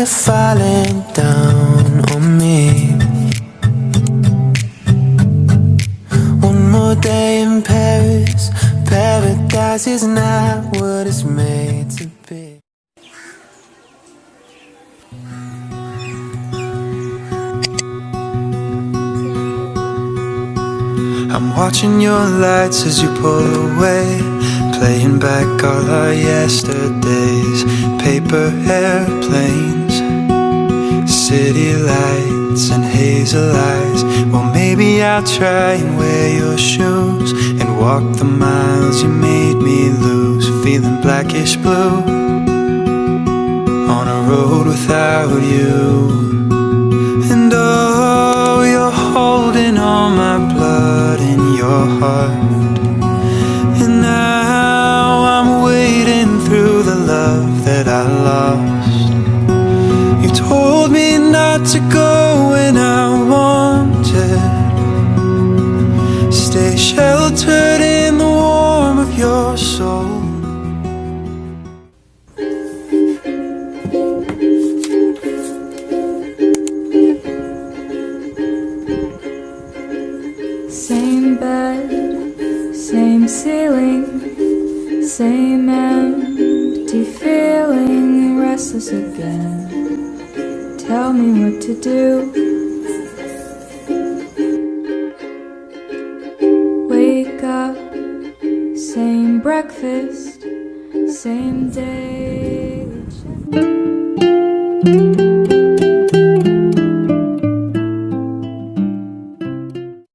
they're falling down on me. One more day in Paris. Paradise is not what it's made to be. I'm watching your lights as you pull away, playing back all our yesterdays. Paper airplanes, city lights and hazel eyes. Well, maybe I'll try and wear your shoes and walk the miles you made me lose. Feeling blackish blue on a road without you. And oh, you're holding all my blood in your heart. And now I'm wading through the love that I lost. You told me not to go when I wanted. Stay sheltered in the warmth of your soul. Same bed, same ceiling, same empty feeling, restless again. Tell me what to do. Wake up, same breakfast, same day.